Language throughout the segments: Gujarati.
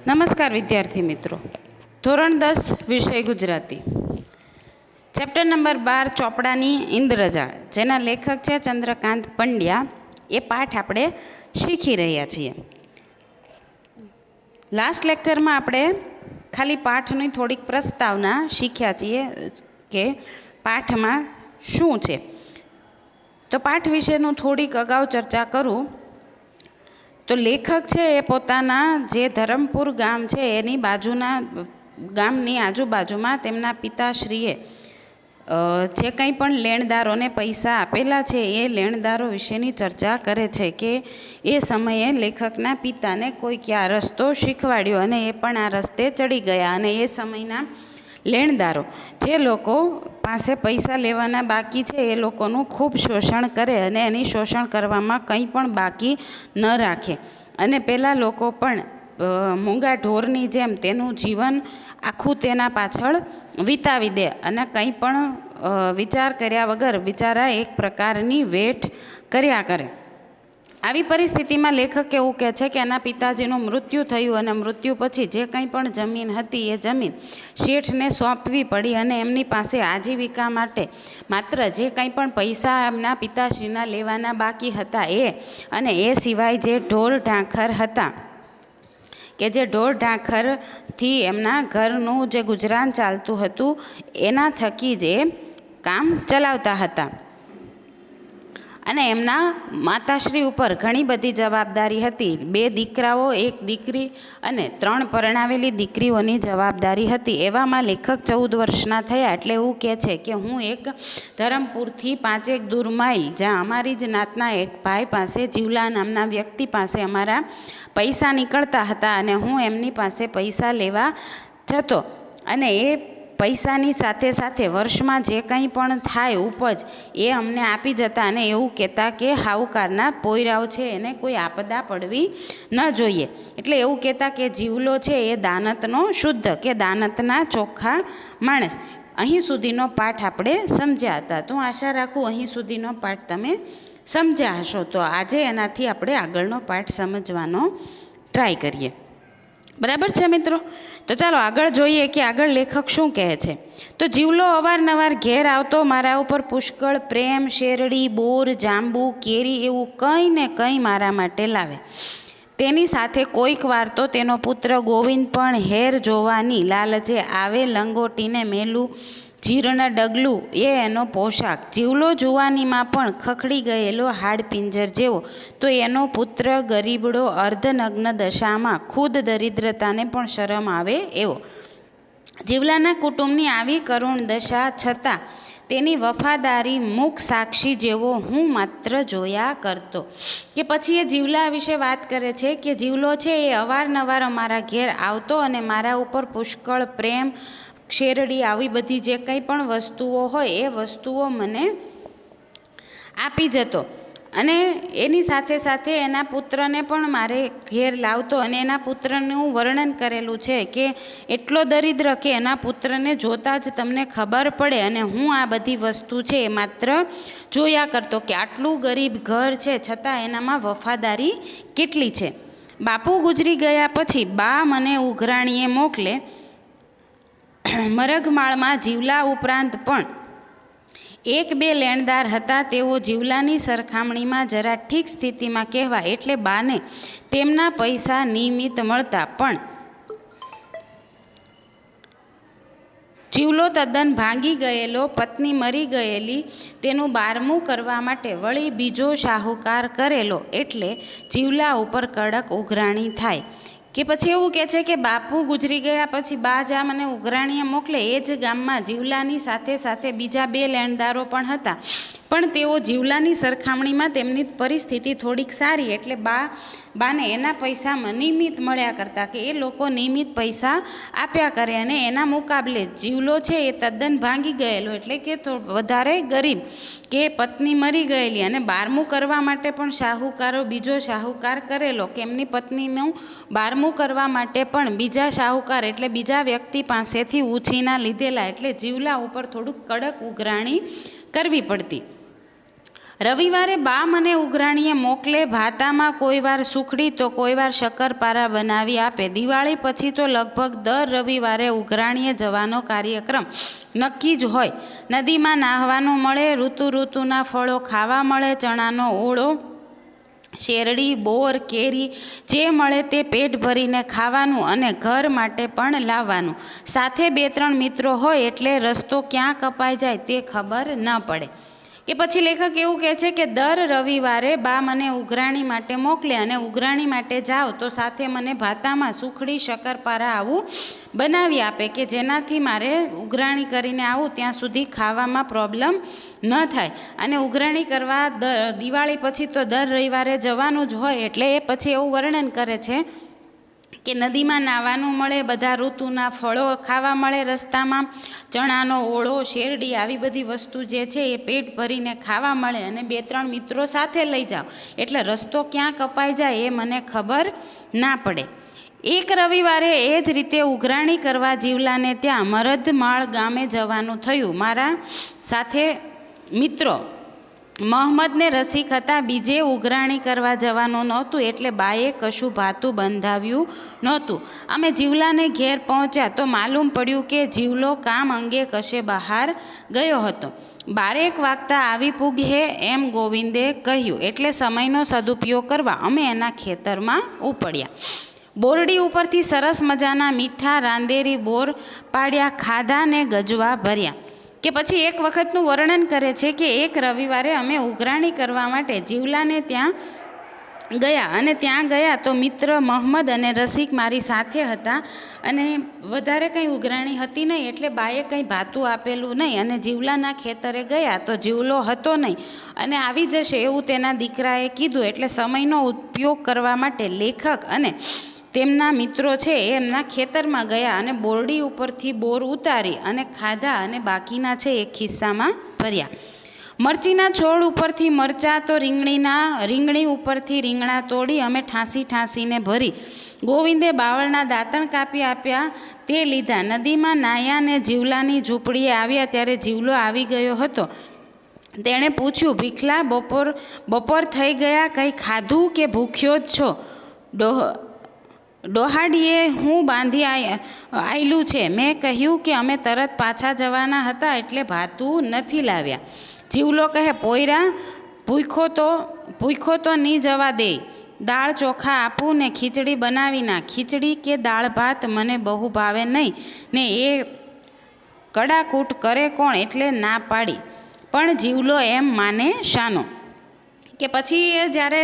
નમસ્કાર વિદ્યાર્થી મિત્રો, ધોરણ 10 વિષય ગુજરાતી, ચેપ્ટર નંબર 12 ચોપડાની ઇન્દ્રજાળ, જેના લેખક છે ચંદ્રકાંત પંડ્યા. એ પાઠ આપણે શીખી રહ્યા છીએ. લાસ્ટ લેક્ચરમાં આપણે ખાલી પાઠની થોડીક પ્રસ્તાવના શીખ્યા છીએ કે પાઠમાં શું છે. તો પાઠ વિશેનું થોડીક અગાઉ ચર્ચા કરું તો લેખક છે એ પોતાના જે ધરમપુર ગામ છે એની બાજુના ગામની આજુબાજુમાં તેમના પિતાશ્રીએ જે કંઈ પણ લેણદારોને પૈસા આપેલા છે એ લેણદારો વિશેની ચર્ચા કરે છે કે એ સમયે લેખકના પિતાને કોઈ ક્યાં રસ્તો શીખવાડ્યો અને એ પણ આ રસ્તે ચડી ગયા અને એ સમયના લેણદારો જે લોકો પાસે પૈસા લેવાના બાકી છે એ લોકોનું ખૂબ શોષણ કરે અને એની શોષણ કરવામાં કંઈ પણ બાકી ન રાખે અને પેલા લોકો પણ મૂંગા ઢોરની જેમ તેનું જીવન આખું તેના પાછળ વિતાવી દે અને કંઈ પણ વિચાર કર્યા વગર બિચારા એક પ્રકારની વેઠ કર્યા કરે. આવી પરિસ્થિતિમાં લેખક એવું કહે છે કે એના પિતાજીનું મૃત્યુ થયું અને મૃત્યુ પછી જે કંઈ પણ જમીન હતી એ જમીન શેઠને સોંપવી પડી અને એમની પાસે આજીવિકા માટે માત્ર જે કંઈ પણ પૈસા એમના પિતાશ્રીના લેવાના બાકી હતા એ અને એ સિવાય જે ઢોર ઢાંખર હતા કે જે ઢોર ઢાંખરથી એમના ઘરનું જે ગુજરાન ચાલતું હતું એના થકી જ એ કામ ચલાવતા હતા અને એમના માતાશ્રી ઉપર ઘણી બધી જવાબદારી હતી. 2 દીકરાઓ 1 દીકરી અને 3 પરણાવેલી દીકરીઓની જવાબદારી હતી. એવામાં લેખક 14 વર્ષના થયા એટલે એવું કહે છે કે હું એક ધરમપુરથી 5 દૂર માઇલ જ્યાં અમારી જ નાતના એક ભાઈ પાસે જીવલા નામના વ્યક્તિ પાસે અમારા પૈસા નીકળતા હતા અને હું એમની પાસે પૈસા લેવા જતો અને એ પૈસાની સાથે સાથે વર્ષમાં જે કંઈ પણ થાય ઉપજ એ અમને આપી જતા અને એવું કહેતા કે સાહુકારના પોયરાઓ છે એને કોઈ આપદા પડવી ન જોઈએ. એટલે એવું કહેતા કે જીવલો છે એ દાનતનો શુદ્ધ કે દાનતના ચોખ્ખા માણસ. અહીં સુધીનો પાઠ આપણે સમજ્યા હતા. તો હું આશા રાખું અહીં સુધીનો પાઠ તમે સમજ્યા હશો. તો આજે એનાથી આપણે આગળનો પાઠ સમજવાનો ટ્રાય કરીએ. બરાબર છે મિત્રો? તો ચાલો આગળ જોઈએ કે આગળ લેખક શું કહે છે. તો જીવલો અવારનવાર ઘેર આવતો, મારા ઉપર પુષ્કળ પ્રેમ, શેરડી, બોર, જાંબુ, કેરી એવું કંઈ ને કંઈ મારા માટે લાવે. તેની સાથે કોઈક વાર તો તેનો પુત્ર ગોવિંદ પણ હેર જોવાની લાલચે આવે. લંગોટીને મેલું જીર્ણ ડગલું એ એનો પોશાક. જીવલો જુવાનીમાં પણ ખખડી ગયેલો હાડપિંજર જેવો તો એનો પુત્ર ગરીબડો અર્ધનગ્ન દશામાં ખુદ દરિદ્રતાને પણ શરમ આવે એવો. જીવલાના કુટુંબની આવી કરુણ દશા છતાં તેની વફાદારી મુખ સાક્ષી જેવો હું માત્ર જોયા કરતો. કે પછી એ જીવલા વિશે વાત કરે છે કે જીવલો છે એ અવારનવાર અમારા ઘેર આવતો અને મારા ઉપર પુષ્કળ પ્રેમ, શેરડી આવી બધી જે કંઈ પણ વસ્તુઓ હોય એ વસ્તુઓ મને આપી જતો અને એની સાથે સાથે એના પુત્રને પણ મારે ઘેર લાવતો અને એના પુત્રનું વર્ણન કરેલું છે કે એટલો દરિદ્ર કે એના પુત્રને જોતાં જ તમને ખબર પડે અને હું આ બધી વસ્તુ છે એ માત્ર જોયા કરતો કે આટલું ગરીબ ઘર છે છતાં એનામાં વફાદારી કેટલી છે. બાપુ ગુજરી ગયા પછી બા મને ઉઘરાણીએ મોકલે. મરઘમાળમાં જીવલા ઉપરાંત પણ 1-2 લેણદાર હતા. તેઓ જીવલાની સરખામણીમાં જરા ઠીક સ્થિતિમાં કહેવાય એટલે બાને તેમના પૈસા નિયમિત મળતા. પણ જીવલો તદ્દન ભાંગી ગયેલો, પત્ની મરી ગયેલી, તેનું 12મું કરવા માટે વળી બીજો શાહુકાર કરેલો એટલે જીવલા ઉપર કડક ઉઘરાણી થાય. કે પછી એવું કહે છે કે બાપુ ગુજરી ગયા પછી બા જા મને ઉઘરાણીએ મોકલે. એ જ ગામમાં જીવલાની સાથે સાથે બીજા 2 લેણદારો પણ હતા પણ તેઓ જીવલાની સરખામણીમાં તેમની પરિસ્થિતિ થોડીક સારી એટલે બાને એના પૈસા નિયમિત મળ્યા કરતા કે એ લોકો નિયમિત પૈસા આપ્યા કરે અને એના મુકાબલે જીવલો છે એ તદ્દન ભાંગી ગયેલો એટલે કે વધારે ગરીબ કે પત્ની મરી ગયેલી અને 12મું કરવા માટે પણ બીજો શાહુકાર કરેલો કે એમની પત્નીનું 12મું કરવા માટે પણ બીજા શાહુકાર એટલે બીજા વ્યક્તિ પાસેથી ઉછીના લીધેલા એટલે જીવલા ઉપર થોડુંક કડક ઉઘરાણી કરવી પડતી. રવિવારે બા મને ઉઘરાણીએ મોકલે, ભાતામાં કોઈ વાર સુખડી તો કોઈ વાર શક્કરપારા બનાવી આપે. દિવાળી પછી તો લગભગ દર રવિવારે ઉઘરાણીએ જવાનો કાર્યક્રમ નક્કી જ હોય. નદીમાં નાહવાનું મળે, ઋતુના ફળો ખાવા મળે, ચણાનો ઓળો, શેરડી, બોર, કેરી જે મળે તે પેટ ભરીને ખાવાનું અને ઘર માટે પણ લાવવાનું. સાથે 2-3 મિત્રો હોય એટલે રસ્તો ક્યાં કપાઈ જાય તે ખબર ન પડે. કે પછી લેખક એવું કહે છે કે દર રવિવારે બા મને ઉઘરાણી માટે મોકલે અને ઉઘરાણી માટે જાઓ તો સાથે મને ભાતામાં સુખડી, શક્કરપારા આવું બનાવી આપે કે જેનાથી મારે ઉઘરાણી કરીને આવું ત્યાં સુધી ખાવામાં પ્રોબ્લેમ ન થાય. અને ઉઘરાણી કરવા દિવાળી પછી તો દર રવિવારે જવાનું જ હોય એટલે એ પછી એવું વર્ણન કરે છે કે નદીમાં નાહવાનું મળે, બધા ઋતુના ફળો ખાવા મળે, રસ્તામાં ચણાનો ઓળો, શેરડી આવી બધી વસ્તુ જે છે એ પેટ ભરીને ખાવા મળે અને 2-3 મિત્રો સાથે લઈ જાઓ એટલે રસ્તો ક્યાં કપાઈ જાય એ મને ખબર ના પડે. એક રવિવારે એ જ રીતે ઉઘરાણી કરવા જીવલાને ત્યાં મરદમાળ ગામે જવાનું થયું. મારા સાથે મિત્રો મહંમદ ને રસિક હતા. બીજે ઉઘરાણી કરવા જવાનું નહોતું એટલે બાએ કશું ભાતું બંધાવ્યું નહોતું. અમે જીવલાને ઘેર પહોંચ્યા તો માલુમ પડ્યું કે જીવલો કામ અંગે કશે બહાર ગયો હતો. 12 વાગતા આવી પૂગે એમ ગોવિંદે કહ્યું એટલે સમયનો સદુપયોગ કરવા અમે એના ખેતરમાં ઉપડ્યા. બોરડી ઉપરથી સરસ મજાના મીઠા રાંદેરી બોર પાડ્યા, ખાધા ને ગજવા ભર્યા. કે પછી એક વખતનું વર્ણન કરે છે કે એક રવિવારે અમે ઉઘરાણી કરવા માટે જીવલાને ત્યાં ગયા અને ત્યાં ગયા તો મિત્ર મહંમદ અને રસિક મારી સાથે હતા અને વધારે કંઈ ઉઘરાણી હતી નહીં એટલે બાએ કંઈ ભાતું આપેલું નહીં અને જીવલાના ખેતરે ગયા તો જીવલો હતો નહીં અને આવી જશે એવું તેના દીકરાએ કીધું. એટલે સમયનો ઉપયોગ કરવા માટે લેખક અને તેમના મિત્રો છે એમના ખેતરમાં ગયા અને બોરડી ઉપરથી બોર ઉતારી અને ખાધા અને બાકીના છે એક ખિસ્સામાં ભર્યા. મરચીના છોડ ઉપરથી મરચાં તો રીંગણી ઉપરથી રીંગણા તોડી અમે ઠાંસીને ભરી. ગોવિંદે બાવળના દાંતણ કાપી આપ્યા તે લીધા. નદીમાં નાહ્યા ને જીવલાની ઝૂંપડીએ આવ્યા ત્યારે જીવલો આવી ગયો હતો. તેણે પૂછ્યું, ભીખલા, બપોર થઈ ગયા, કંઈ ખાધું કે ભૂખ્યો જ છો? ડોહાડીએ હું બાંધી આવેલું છે. મેં કહ્યું કે અમે તરત પાછા જવાના હતા એટલે ભાતું નથી લાવ્યા. જીવલો કહે, પોયરા, ભૂખો તો નહીં જવા દે. દાળ ચોખા આપું ને ખીચડી બનાવી નાખ. ખીચડી કે દાળ ભાત મને બહુ ભાવે નહીં ને એ કડાકૂટ કરે કોણ એટલે ના પાડી. પણ જીવલો એમ માને શાનો? કે પછી જ્યારે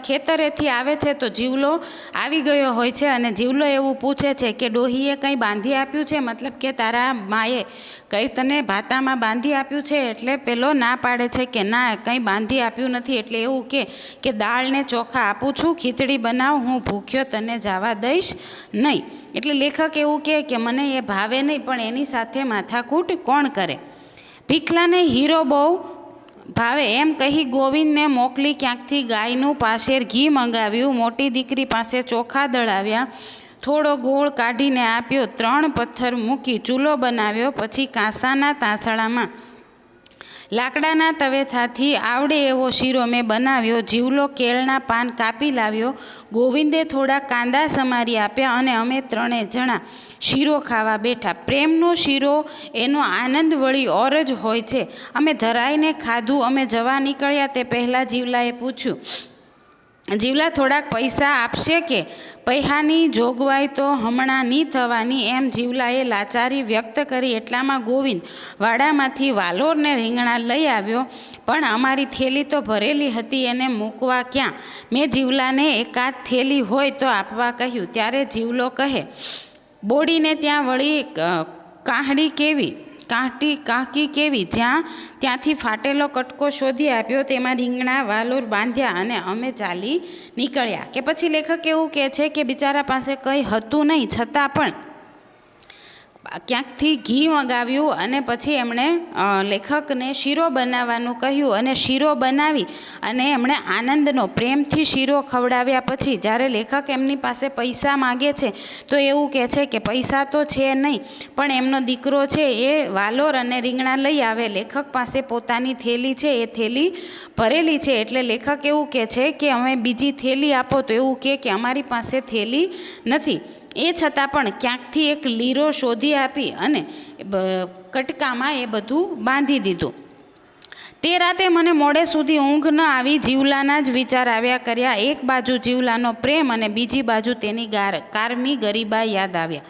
ખેતરેથી આવે છે તો જીવલો આવી ગયો હોય છે અને જીવલો એવું પૂછે છે કે ડોહીએ કંઈ બાંધી આપ્યું છે, મતલબ કે તારા માએ કંઈ તને ભાતામાં બાંધી આપ્યું છે? એટલે પેલો ના પાડે છે કે ના, કંઈ બાંધી આપ્યું નથી. એટલે એવું કે દાળ ને ચોખા આપું છું, ખીચડી બનાવ, હું ભૂખ્યો તને જવા દઈશ નહીં. એટલે લેખક એવું કે મને એ ભાવે નહીં પણ એની સાથે માથાકૂટ કોણ કરે? ભીખલાને હીરો બહુ ભાવે એમ કહી ગોવિંદને મોકલી ક્યાંકથી ગાયનું પાસેર ઘી મંગાવ્યું. મોટી દીકરી પાસે ચોખા દળાવ્યા, થોડો ગોળ કાઢીને આપ્યો, 3 પથ્થર મૂકી ચૂલો બનાવ્યો. પછી કાંસાના તાંસળામાં લાકડાના તવેથાથી આવડે એવો શીરો મેં બનાવ્યો. જીવલો કેળના પાન કાપી લાવ્યો. ગોવિંદે થોડા કાંદા સમારી આપ્યા અને અમે 3 જણા શીરો ખાવા બેઠા. પ્રેમનો શીરો એનો આનંદ વળી ઓર જ હોય છે. અમે ધરાઈને ખાધું. અમે જવા નીકળ્યા તે પહેલાં જીવલાએ પૂછ્યું, જીવલા, થોડાક પૈસા આપશે કે? પૈસાની જોગવાઈ તો હમણાં નહીં થવાની એમ જીવલાએ લાચારી વ્યક્ત કરી. એટલામાં ગોવિંદ વાડામાંથી વાલોર ને રીંગણા લઈ આવ્યો પણ અમારી થેલી તો ભરેલી હતી, એને મૂકવા ક્યાં? મેં જીવલાને એકાદ થેલી હોય તો આપવા કહ્યું. ત્યારે જીવલો કહે, બોડીને ત્યાં વળી કાંકી કેવી? ત્યાંથી ફાટેલો કટકો શોધી આપ્યો, તેમાં રીંગણા વાલોર બાંધ્યા અને અમે ચાલી નીકળ્યા. કે પછી લેખક એવું કહે છે કે બિચારા પાસે કંઈ હતું નહીં છતાં પણ ક્યાંકથી ઘી મગાવ્યું અને પછી એમણે લેખકને શીરો બનાવવાનું કહ્યું અને શીરો બનાવી અને એમણે આનંદનો પ્રેમથી શીરો ખવડાવ્યા પછી જ્યારે લેખક એમની પાસે પૈસા માગે છે તો એવું કહે છે કે પૈસા તો છે નહીં, પણ એમનો દીકરો છે એ વાલોર અને રીંગણા લઈ આવે. લેખક પાસે પોતાની થેલી છે, એ થેલી ભરેલી છે, એટલે લેખક એવું કહે છે કે અમે બીજી થેલી આપો, તો એવું કહે કે અમારી પાસે થેલી નથી. એ છતાં પણ ક્યાંકથી એક લીરો શોધી આપી અને કટકામાં એ બધું બાંધી દીધું. તે રાતે મને મોડે સુધી ઊંઘ ન આવી. જીવલાના જ વિચાર આવ્યા કર્યા. એક બાજુ જીવલાનો પ્રેમ અને બીજી બાજુ તેની કારમી ગરીબા યાદ આવ્યા.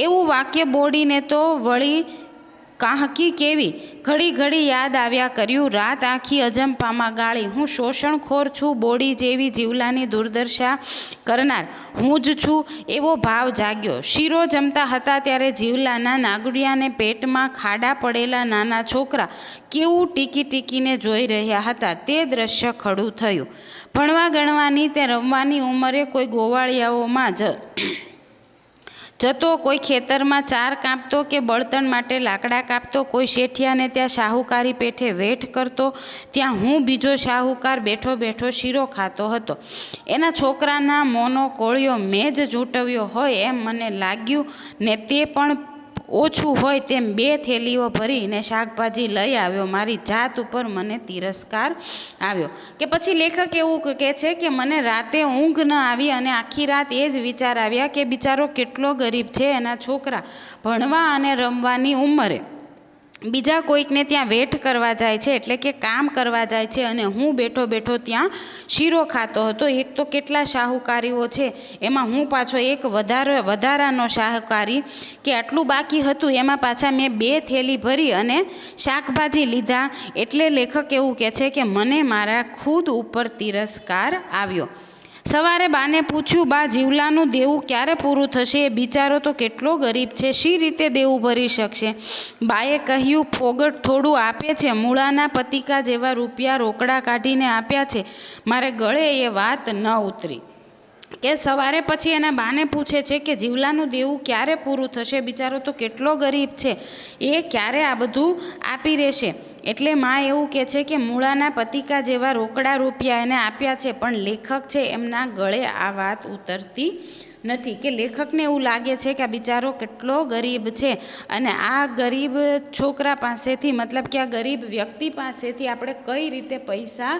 એવું વાક્ય બોડીને તો વળી કાહકી કેવી ઘડી ઘડી યાદ આવ્યા કર્યું. રાત આખી અજંપામાં ગાળી. હું શોષણખોર છું, બોડી જેવી જીવલાની દુર્દશા કરનાર હું જ છું, એવો ભાવ જાગ્યો. શીરો જમતા હતા ત્યારે જીવલાના નાગડિયાને પેટમાં ખાડા પડેલા નાના છોકરા કેવું ટીકી ટીકીને જોઈ રહ્યા હતા તે દ્રશ્ય ખડું થયું. ભણવા ગણવાની તે રમવાની ઉંમરે કોઈ ગોવાળિયાઓમાં જતો, કોઈ ખેતરમાં ચાર કાપતો કે બળતણ માટે લાકડા કાપતો, કોઈ શેઠિયાને ત્યાં શાહુકારી પેઠે વેઠ કરતો, ત્યાં હું બીજો શાહુકાર બેઠો બેઠો શીરો ખાતો હતો. એના છોકરાના મોંનો કોળિયો મેં જ ઝૂંટવ્યો હોય એમ મને લાગ્યું ને તે પણ ઓછું હોય તેમ 2 થેલીઓ ભરીને શાકભાજી લઈ આવ્યો. મારી જાત ઉપર મને તિરસ્કાર આવ્યો. કે પછી લેખક એવું કહે છે કે મને રાતે ઊંઘ ન આવી અને આખી રાત એ જ વિચાર આવ્યા કે બિચારો કેટલો ગરીબ છે. એના છોકરા ભણવા અને રમવાની ઉંમરે બીજા કોઈકને ત્યાં વેઠ કરવા જાય છે, એટલે કે કામ કરવા જાય છે, અને હું બેઠો બેઠો ત્યાં શીરો ખાતો હતો. એક તો કેટલા શાહુકારીઓ છે, એમાં હું પાછો એક વધારાનો શાહુકારી કે આટલું બાકી હતું એમાં પાછા મેં 2 થેલી ભરી અને શાકભાજી લીધા. એટલે લેખક એવું કહે છે કે મને મારા ખુદ ઉપર તિરસ્કાર આવ્યો. સવારે બાને પૂછ્યું, બા જીવલાનું દેવું ક્યારે પૂરું થશે? એ બિચારો તો કેટલો ગરીબ છે, શી રીતે દેવું ભરી શકશે? બાએ કહ્યું, ફોગટ થોડું આપે છે, મૂળાના પતિકા જેવા રૂપિયા રોકડા કાઢીને આપ્યા છે. મારે ગળે એ વાત ન ઉતરી. કે સવારે પછી એના બાને પૂછે છે કે જીવલાનું દેવું ક્યારે પૂરું થશે? બિચારો તો કેટલો ગરીબ છે, એ ક્યારે આ બધું આપી રહેશે? એટલે માં એવું કહે છે કે મૂળાના પતિકા જેવા રોકડા રૂપિયા એને આપ્યા છે, પણ લેખક છે એમના ગળે આ વાત ઉતરતી નથી. કે લેખકને એવું લાગે છે કે આ બિચારો કેટલો ગરીબ છે અને આ ગરીબ છોકરા પાસેથી, મતલબ કે આ ગરીબ વ્યક્તિ પાસેથી આપણે કઈ રીતે પૈસા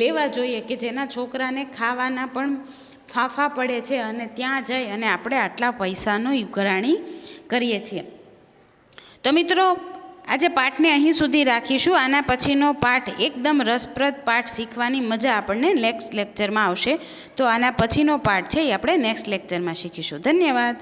લેવા જોઈએ કે જેના છોકરાને ખાવાના પણ ફાફા પડે છે અને ત્યાં જઈ અને આપણે આટલા પૈસાનો ઉઘરાણી કરીએ છીએ. તો મિત્રો, આજે પાઠને અહીં સુધી રાખીશું. આના પછીનો પાઠ એકદમ રસપ્રદ પાઠ શીખવાની મજા આપણને નેક્સ્ટ લેક્ચરમાં આવશે. તો આના પછીનો પાઠ છે એ આપણે નેક્સ્ટ લેક્ચરમાં શીખીશું. ધન્યવાદ.